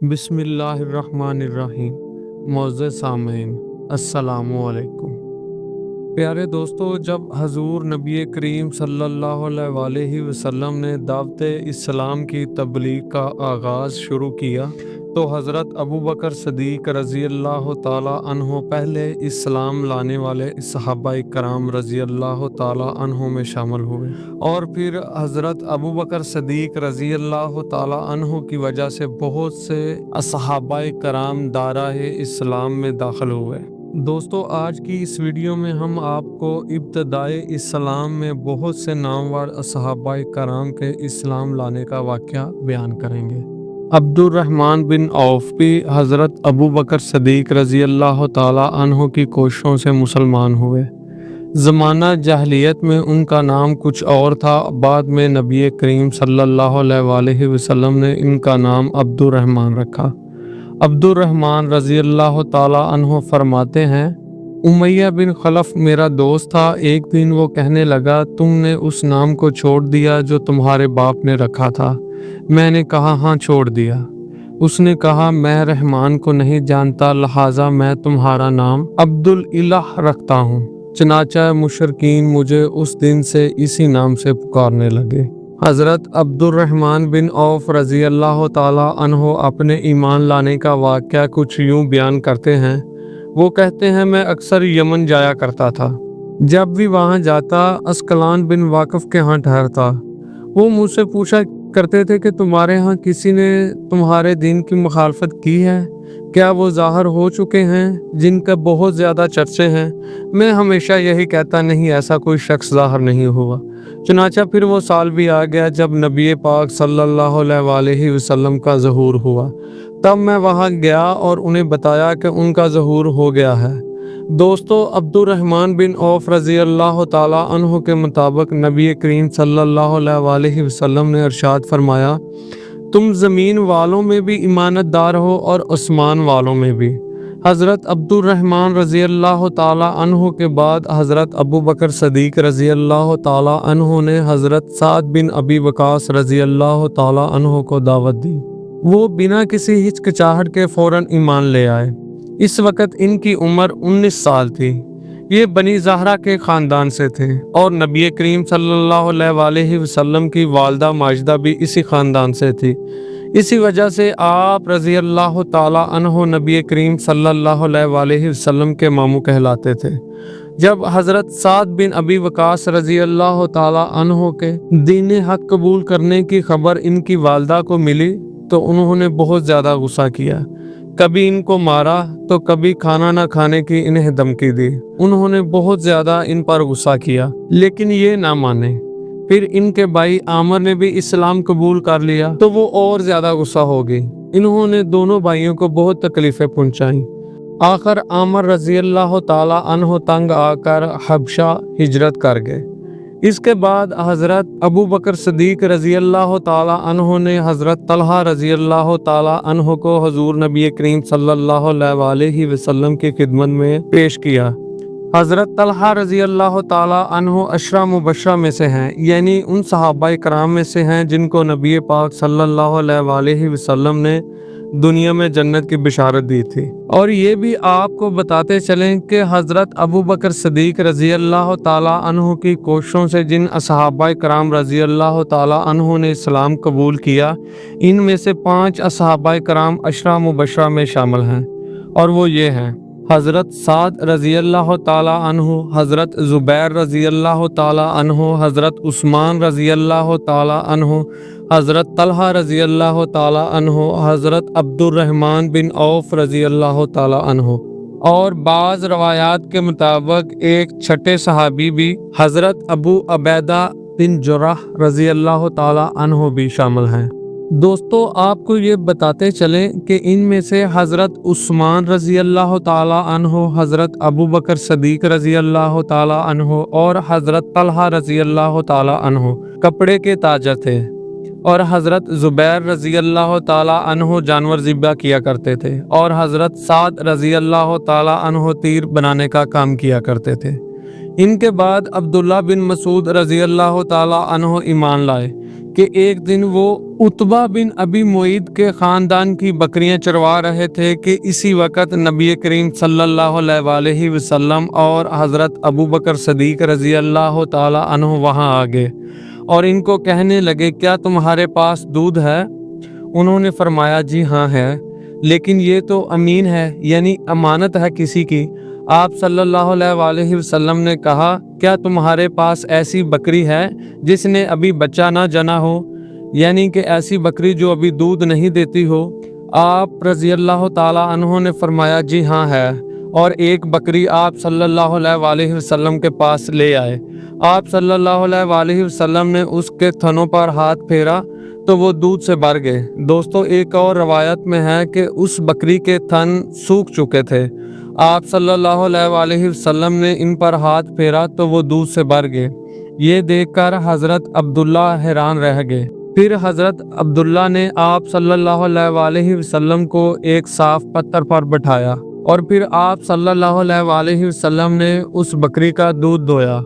بسم اللہ الرحمن الرحیم۔ معزز سامعین، السلام علیکم۔ پیارے دوستو، جب حضور نبی کریم صلی اللہ علیہ وآلہ وسلم نے دعوت اسلام کی تبلیغ کا آغاز شروع کیا تو حضرت ابوبکر صدیق رضی اللہ تعالیٰ عنہ پہلے اسلام لانے والے صحابہ کرام رضی اللہ تعالیٰ عنہ میں شامل ہوئے، اور پھر حضرت ابوبکر صدیق رضی اللہ تعالیٰ عنہ کی وجہ سے بہت سے صحابہ کرام دائرہ اسلام میں داخل ہوئے۔ دوستو، آج کی اس ویڈیو میں ہم آپ کو ابتدائے اسلام میں بہت سے نامور صحابہ کرام کے اسلام لانے کا واقعہ بیان کریں گے۔ عبد الرحمن بن عوف بھی حضرت ابوبکر صدیق رضی اللہ تعالیٰ عنہ کی کوششوں سے مسلمان ہوئے۔ زمانہ جاہلیت میں ان کا نام کچھ اور تھا، بعد میں نبی کریم صلی اللہ علیہ وآلہ وسلم نے ان کا نام عبد الرحمن رکھا۔ عبد الرحمن رضی اللہ تعالیٰ عنہ فرماتے ہیں، امیہ بن خلف میرا دوست تھا۔ ایک دن وہ کہنے لگا، تم نے اس نام کو چھوڑ دیا جو تمہارے باپ نے رکھا تھا؟ میں نے کہا، ہاں چھوڑ دیا۔ اس نے کہا، میں رحمان کو نہیں جانتا، لہٰذا میں تمہارا نام عبد الالہ رکھتا ہوں۔ چنانچہ مشرکین مجھے اس دن سے اسی نام سے پکارنے لگے۔ حضرت عبد الرحمن بن عوف رضی اللہ تعالیٰ عنہ اپنے ایمان لانے کا واقعہ کچھ یوں بیان کرتے ہیں۔ وہ کہتے ہیں، میں اکثر یمن جایا کرتا تھا۔ جب بھی وہاں جاتا، اسقلان بن واقف کے ہاں ٹھہرتا۔ وہ مجھ سے پوچھا کرتے تھے کہ تمہارے ہاں کسی نے تمہارے دین کی مخالفت کی ہے؟ کیا وہ ظاہر ہو چکے ہیں جن کا بہت زیادہ چرچے ہیں؟ میں ہمیشہ یہی کہتا، نہیں، ایسا کوئی شخص ظاہر نہیں ہوا۔ چنانچہ پھر وہ سال بھی آ گیا جب نبی پاک صلی اللہ علیہ وآلہ وسلم کا ظہور ہوا۔ تب میں وہاں گیا اور انہیں بتایا کہ ان کا ظہور ہو گیا ہے۔ دوستو، عبد الرحمن بن عوف رضی اللہ تعالیٰ عنہ کے مطابق نبی کریم صلی اللہ علیہ وآلہ وسلم نے ارشاد فرمایا، تم زمین والوں میں بھی امانت دار ہو اور آسمان والوں میں بھی۔ حضرت عبد الرحمن رضی اللہ تعالیٰ عنہ کے بعد حضرت ابوبکر صدیق رضی اللہ تعالیٰ عنہ نے حضرت سعد بن ابی وقاص رضی اللہ تعالیٰ عنہ کو دعوت دی۔ وہ بنا کسی ہچکچاہٹ کے فوراً ایمان لے آئے۔ اس وقت ان کی عمر 19 سال تھی۔ یہ بنی زہرہ کے خاندان سے تھے اور نبی کریم صلی اللہ علیہ وآلہ وسلم کی والدہ ماجدہ بھی اسی خاندان سے تھی۔ اسی وجہ سے آپ رضی اللہ تعالیٰ عنہ نبی کریم صلی اللہ علیہ وآلہ وسلم کے ماموں کہلاتے تھے۔ جب حضرت سعد بن ابی وقاص رضی اللہ تعالیٰ عنہ کے دین حق قبول کرنے کی خبر ان کی والدہ کو ملی تو انہوں نے بہت زیادہ غصہ کیا۔ کبھی ان کو مارا تو کبھی کھانا نہ کھانے کی انہیں دھمکی دی۔ انہوں نے بہت زیادہ ان پر غصہ کیا، لیکن یہ نہ مانے۔ پھر ان کے بھائی عامر نے بھی اسلام قبول کر لیا تو وہ اور زیادہ غصہ ہو گئی۔ انہوں نے دونوں بھائیوں کو بہت تکلیفیں پہنچائیں۔ آخر عامر رضی اللہ تعالیٰ عنہ تنگ آ کر حبشہ ہجرت کر گئے۔ اس کے بعد حضرت ابوبکر صدیق رضی اللہ تعالیٰ عنہ نے حضرت طلحہ رضی اللہ تعالیٰ عنہ کو حضور نبی کریم صلی اللہ علیہ وآلہ وسلم کی خدمت میں پیش کیا۔ حضرت طلحہ رضی اللہ تعالیٰ عنہ عشرہ مبشرہ میں سے ہیں، یعنی ان صحابہ کرام میں سے ہیں جن کو نبی پاک صلی اللہ علیہ وآلہ وسلم نے دنیا میں جنت کی بشارت دی تھی۔ اور یہ بھی آپ کو بتاتے چلیں کہ حضرت ابوبکر صدیق رضی اللہ تعالیٰ عنہ کی کوششوں سے جن صحابہ کرام رضی اللہ تعالیٰ عنہ نے اسلام قبول کیا، ان میں سے 5 صحابہ کرام عشرہ مبشرہ میں شامل ہیں، اور وہ یہ ہیں: حضرت سعد رضی اللہ تعالیٰ عنہ، حضرت زبیر رضی اللہ تعالیٰ عنہ، حضرت عثمان رضی اللہ تعالیٰ عنہ، حضرت طلحہ رضی اللہ تعالیٰ عنہ، حضرت عبد الرحمن بن عوف رضی اللہ تعالیٰ عنہ، اور بعض روایات کے مطابق ایک چھٹے صحابی بھی حضرت ابو عبیدہ بن جراح رضی اللہ تعالیٰ عنہ بھی شامل ہیں۔ دوستو، آپ کو یہ بتاتے چلیں کہ ان میں سے حضرت عثمان رضی اللہ تعالیٰ عنہ، حضرت ابوبکر صدیق رضی اللہ تعالیٰ عنہ اور حضرت طلحہ رضی اللہ تعالیٰ عنہ کپڑے کے تاجر تھے، اور حضرت زبیر رضی اللہ تعالیٰ عنہ جانور ذبح کیا کرتے تھے، اور حضرت سعد رضی اللہ تعالیٰ عنہ تیر بنانے کا کام کیا کرتے تھے۔ ان کے بعد عبداللہ بن مسعود رضی اللہ تعالیٰ عنہ ایمان لائے۔ کہ ایک دن وہ عتبہ بن ابی معیط کے خاندان کی بکریاں چروا رہے تھے کہ اسی وقت نبی کریم صلی اللہ علیہ وآلہ وسلم اور حضرت ابو بکر صدیق رضی اللہ تعالی عنہ وہاں آ گئے اور ان کو کہنے لگے کیا تمہارے پاس دودھ ہے؟ انہوں نے فرمایا جی ہاں ہے، لیکن یہ تو امین ہے، یعنی امانت ہے کسی کی۔ آپ صلی اللہ علیہ وآلہ وسلم نے کہا کیا تمہارے پاس ایسی بکری ہے جس نے ابھی بچہ نہ جنا ہو، یعنی کہ ایسی بکری جو ابھی دودھ نہیں دیتی ہو؟ آپ رضی اللہ تعالی عنہ نے فرمایا جی ہاں ہے، اور ایک بکری آپ صلی اللہ علیہ وآلہ وسلم کے پاس لے آئے۔ آپ صلی اللہ علیہ وآلہ وسلم نے اس کے تھنوں پر ہاتھ پھیرا تو وہ دودھ سے بھر گئے۔ دوستو ایک اور روایت میں ہے کہ اس بکری کے تھن سوکھ چکے تھے۔ آپ صلی اللہ علیہ وآلہ وسلم نے ان پر ہاتھ پھیرا تو وہ دودھ سے بھر گئے۔ یہ دیکھ کر حضرت عبداللہ حیران رہ گئے۔ پھر حضرت عبداللہ نے آپ صلی اللہ علیہ وآلہ وسلم کو ایک صاف پتھر پر بٹھایا اور پھر آپ صلی اللہ علیہ وآلہ وسلم نے اس بکری کا دودھ دویا،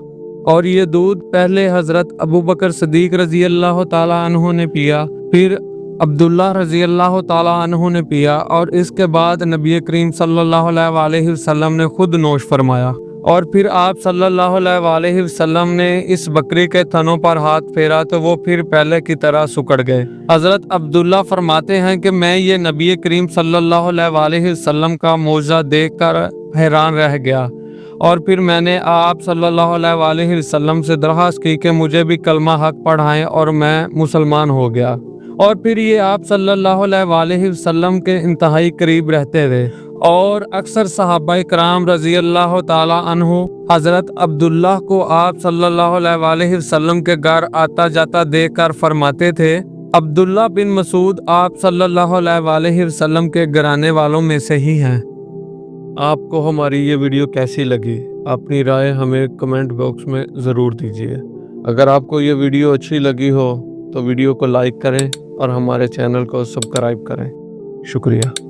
اور یہ دودھ پہلے حضرت ابو بکر صدیق رضی اللہ تعالی عنہ نے پیا، پھر عبداللہ رضی اللہ تعالی عنہ نے پیا، اور اس کے بعد نبی کریم صلی اللہ علیہ وآلہ وسلم نے خود نوش فرمایا، اور پھر آپ صلی اللہ علیہ وآلہ وسلم نے اس بکری کے تھنوں پر ہاتھ پھیرا تو وہ پھر پہلے کی طرح سکڑ گئے۔ حضرت عبداللہ فرماتے ہیں کہ میں یہ نبی کریم صلی اللہ علیہ وآلہ وسلم کا معجزہ دیکھ کر حیران رہ گیا، اور پھر میں نے آپ صلی اللہ علیہ وآلہ وسلم سے درخواست کی کہ مجھے بھی کلمہ حق پڑھائیں، اور میں مسلمان ہو گیا۔ اور پھر یہ آپ صلی اللہ علیہ وآلہ وسلم کے انتہائی قریب رہتے تھے، اور اکثر صحابہ کرام رضی اللہ تعالی عنہ حضرت عبداللہ کو آپ صلی اللہ علیہ وآلہ وسلم کے گھر آتا جاتا دیکھ کر فرماتے تھے عبداللہ بن مسعود آپ صلی اللہ علیہ وآلہ وسلم کے گھرانے والوں میں سے ہی ہیں۔ آپ کو ہماری یہ ویڈیو کیسی لگی؟ اپنی رائے ہمیں کمنٹ باکس میں ضرور دیجیے۔ اگر آپ کو یہ ویڈیو اچھی لگی ہو تو ویڈیو کو لائک کریں اور ہمارے چینل کو سبسکرائب کریں۔ شکریہ۔